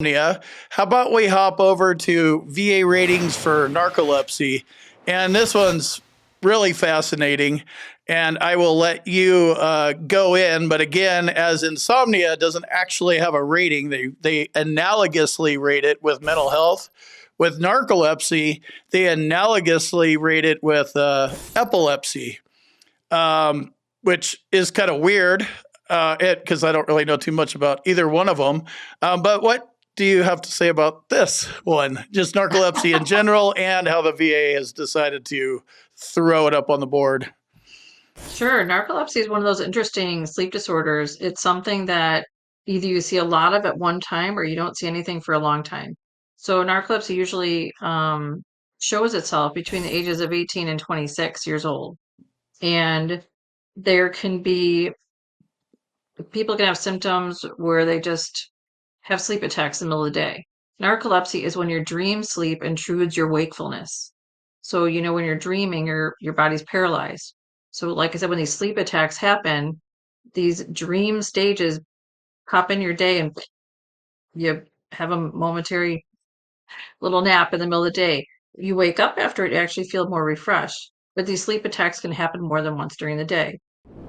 How about we hop over to VA ratings for narcolepsy? And this one's really fascinating. And I will let you go in. But again, as insomnia doesn't actually have a rating, they analogously rate it with mental health. With narcolepsy, they analogously rate it with epilepsy, which is kind of weird because I don't really know too much about either one of them. But what do you have to say about this one? Just narcolepsy in general and how the VA has decided to throw it up on the board. Sure. Narcolepsy is one of those interesting sleep disorders. It's something that either you see a lot of at one time or you don't see anything for a long time. So narcolepsy usually shows itself between the ages of 18 and 26 years old. And there can be people can have symptoms where they just have sleep attacks in the middle of the day. Narcolepsy is when your dream sleep intrudes your wakefulness. So, when you're dreaming, your body's paralyzed. So, like I said, when these sleep attacks happen, these dream stages pop in your day and you have a momentary little nap in the middle of the day. You wake up after it, you actually feel more refreshed. But these sleep attacks can happen more than once during the day.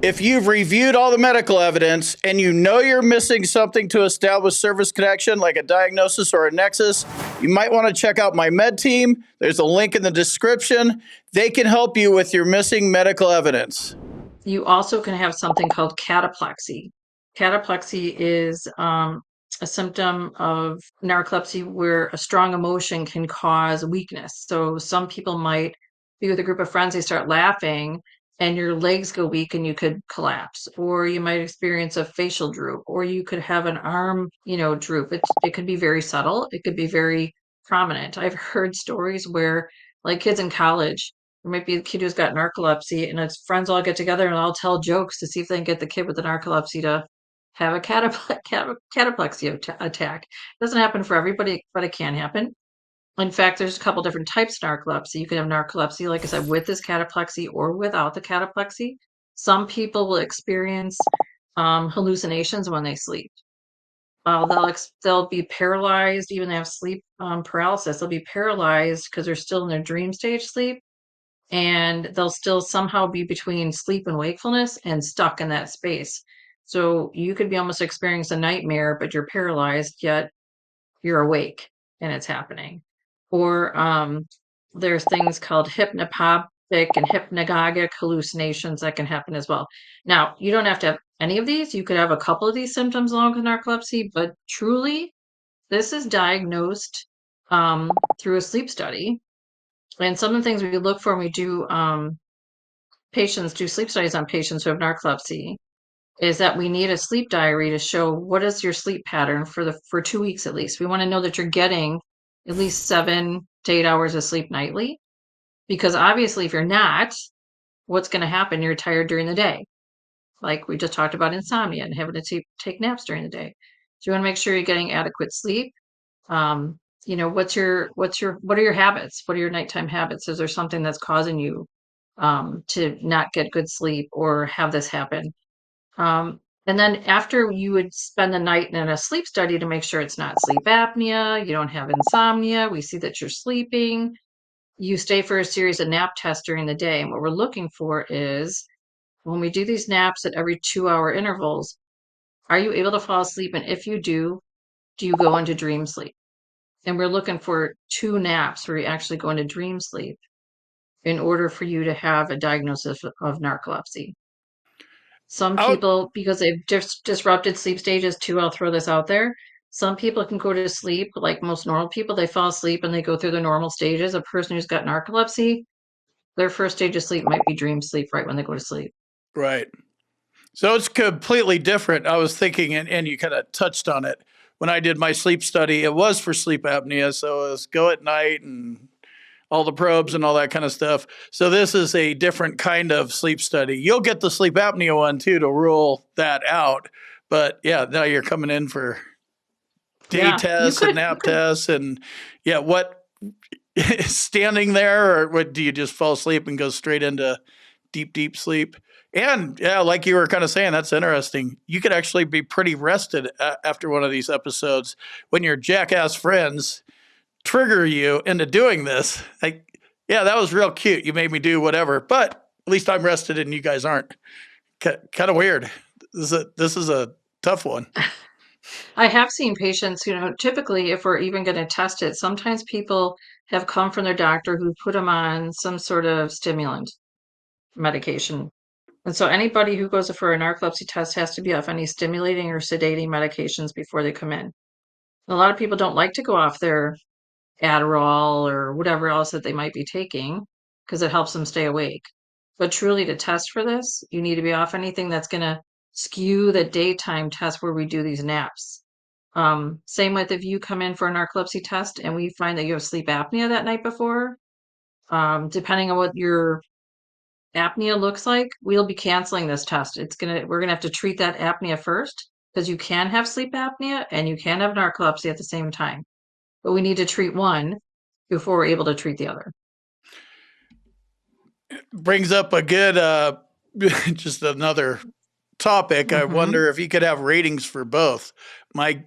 If you've reviewed all the medical evidence and you know you're missing something to establish service connection, like a diagnosis or a nexus, you might want to check out my med team. There's a link in the description. They can help you with your missing medical evidence. You also can have something called cataplexy. Cataplexy is a symptom of narcolepsy where a strong emotion can cause weakness. So some people might be with a group of friends, they start laughing, and your legs go weak and you could collapse. Or you might experience a facial droop, or you could have an arm, droop. It could be very subtle, it could be very prominent. I've heard stories where, like kids in college, there might be a kid who's got narcolepsy, and his friends all get together and all tell jokes to see if they can get the kid with the narcolepsy to have a cataplexy attack. It doesn't happen for everybody, but it can happen. In fact, there's a couple different types of narcolepsy. You can have narcolepsy, like I said, with this cataplexy or without the cataplexy. Some people will experience hallucinations when they sleep. They'll be paralyzed, even they have sleep paralysis. They'll be paralyzed because they're still in their dream stage sleep, and they'll still somehow be between sleep and wakefulness and stuck in that space. So you could be almost experiencing a nightmare, but you're paralyzed, yet you're awake and it's happening. Or there's things called hypnopompic and hypnagogic hallucinations that can happen as well. Now, you don't have to have any of these. You could have a couple of these symptoms along with narcolepsy, but truly, this is diagnosed through a sleep study. And some of the things we look for when we do patients do sleep studies on patients who have narcolepsy is that we need a sleep diary to show what is your sleep pattern for 2 weeks at least. We want to know that you're getting at least 7 to 8 hours of sleep nightly, because obviously if you're not, what's going to happen? You're tired during the day, like we just talked about insomnia and having to take naps during the day. So you want to make sure you're getting adequate sleep. What are your habits? What are your nighttime habits? Is there something that's causing you to not get good sleep or have this happen? And then after you would spend the night in a sleep study to make sure it's not sleep apnea, you don't have insomnia, we see that you're sleeping, you stay for a series of nap tests during the day. And what we're looking for is when we do these naps at every 2 hour intervals, are you able to fall asleep? And if you do you go into dream sleep? And we're looking for 2 naps where you actually go into dream sleep in order for you to have a diagnosis of narcolepsy. Some Out. people, because they've disrupted sleep stages too, I'll throw this out there. Some people can go to sleep, like most normal people, they fall asleep and they go through the normal stages. A person who's got narcolepsy, their first stage of sleep might be dream sleep right when they go to sleep. Right. So it's completely different. I was thinking, and you kind of touched on it. When I did my sleep study, it was for sleep apnea. So it was go at night and all the probes and all that kind of stuff. So this is a different kind of sleep study. You'll get the sleep apnea one too to rule that out. But yeah, now you're coming in for day Yeah, you tests and could, you nap could, tests. And yeah, what standing there, or what do you just fall asleep and go straight into deep, deep sleep? And yeah, like you were kind of saying, that's interesting. You could actually be pretty rested after one of these episodes when your jackass friends trigger you into doing this. Like, yeah, that was real cute. You made me do whatever, but at least I'm rested and you guys aren't. Kind of weird. This is a tough one. I have seen patients, typically if we're even going to test it, sometimes people have come from their doctor who put them on some sort of stimulant medication. And so anybody who goes for a narcolepsy test has to be off any stimulating or sedating medications before they come in. A lot of people don't like to go off their Adderall or whatever else that they might be taking because it helps them stay awake. But truly, to test for this, you need to be off anything that's going to skew the daytime test where we do these naps. Same with if you come in for a narcolepsy test and we find that you have sleep apnea that night before, depending on what your apnea looks like, we'll be canceling this test. We're gonna have to treat that apnea first because you can have sleep apnea and you can have narcolepsy at the same time. But we need to treat one before we're able to treat the other. Brings up a good, just another topic. I wonder if you could have ratings for both. My,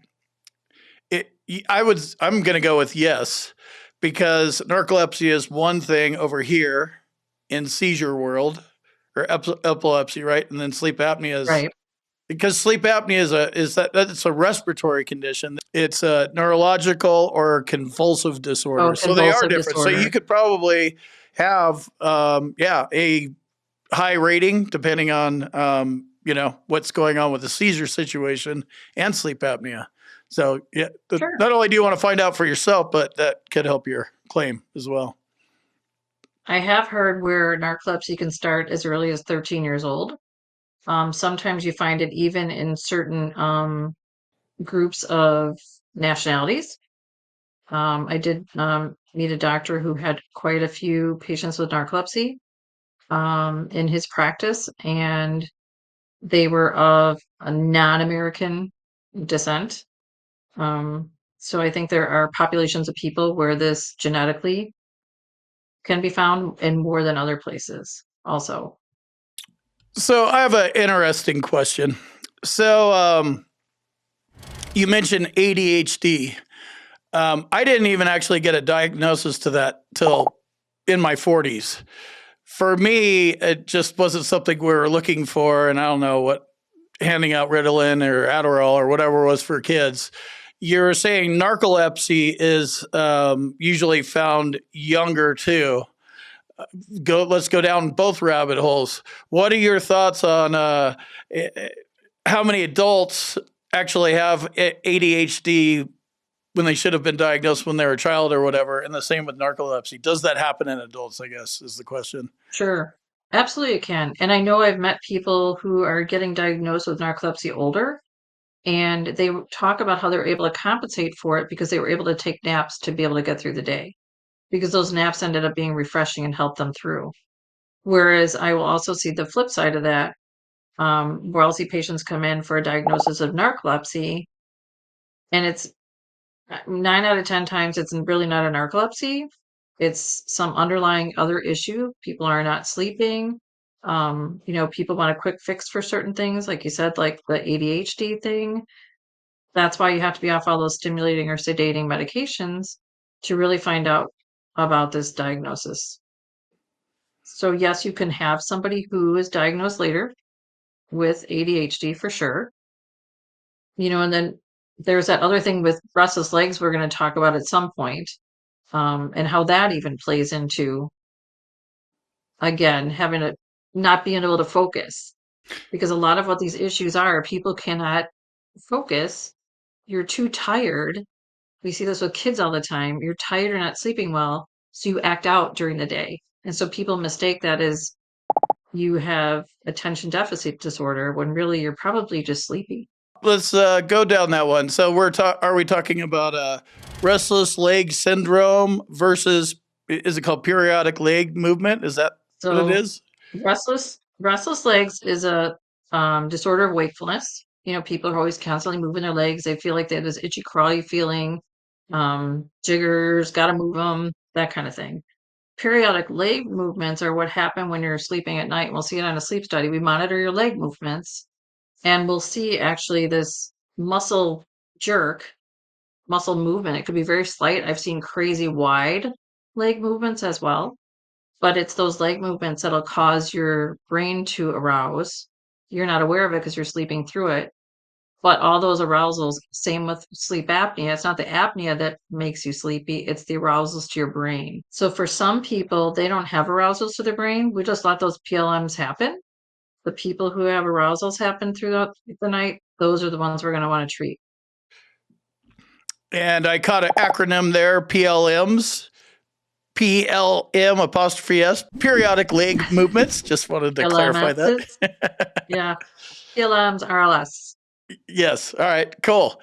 I'm going to go with yes, because narcolepsy is one thing over here in seizure world, or epilepsy, right? And then sleep apnea is Right. because sleep apnea it's a respiratory condition. It's a neurological or convulsive disorder. Oh, So they are convulsive different. So disorder. you could probably have a high rating depending on what's going on with the seizure situation and sleep apnea. So yeah, Sure. not only do you want to find out for yourself, but that could help your claim as well. I have heard where narcolepsy can start as early as 13 years old. Sometimes you find it even in certain groups of nationalities. I did meet a doctor who had quite a few patients with narcolepsy in his practice, and they were of a non-American descent. So I think there are populations of people where this genetically can be found in more than other places also. So I have an interesting question. So you mentioned ADHD. I didn't even actually get a diagnosis to that till in my 40s. For me, it just wasn't something we were looking for, and I don't know what handing out Ritalin or Adderall or whatever it was for kids. You're saying narcolepsy is usually found younger too. Let's go down both rabbit holes. What are your thoughts on how many adults actually have ADHD when they should have been diagnosed when they were a child or whatever? And the same with narcolepsy. Does that happen in adults, I guess, is the question. Sure. Absolutely it can. And I know I've met people who are getting diagnosed with narcolepsy older, and they talk about how they're able to compensate for it because they were able to take naps to be able to get through the day because those naps ended up being refreshing and helped them through. Whereas I will also see the flip side of that, where I'll see patients come in for a diagnosis of narcolepsy, and it's 9 out of 10 times it's really not a narcolepsy. It's some underlying other issue. People are not sleeping. People want a quick fix for certain things, like you said, like the ADHD thing. That's why you have to be off all those stimulating or sedating medications to really find out about this diagnosis. So yes, you can have somebody who is diagnosed later with ADHD for sure. And then there's that other thing with restless legs we're going to talk about at some point, and how that even plays into, again, having to not being able to focus. Because a lot of what these issues are, people cannot focus. You're too tired. We see this with kids all the time. You're tired or not sleeping well, so you act out during the day. And so people mistake that as you have attention deficit disorder when really you're probably just sleepy. Let's go down that one. So are we talking about restless leg syndrome versus, is it called periodic leg movement? Is that what it So is? restless legs is a disorder of wakefulness. People are always constantly moving their legs. They feel like they have this itchy crawly feeling, jiggers, got to move them, that kind of thing. periodic leg movements are what happen when you're sleeping at night. We'll see it on a sleep study. We monitor your leg movements and we'll see actually this muscle jerk, muscle movement. It could be very slight. I've seen crazy wide leg movements as well, but it's those leg movements that'll cause your brain to arouse. You're not aware of it because you're sleeping through it. But all those arousals, same with sleep apnea. It's not the apnea that makes you sleepy, it's the arousals to your brain. So for some people, they don't have arousals to their brain. We just let those PLMs happen. The people who have arousals happen throughout the night, those are the ones we're going to want to treat. And I caught an acronym there, PLMs. PLM apostrophe S, periodic leg movements. Just wanted to clarify that. Yeah. PLMs, RLS. Yes. All right. Cool.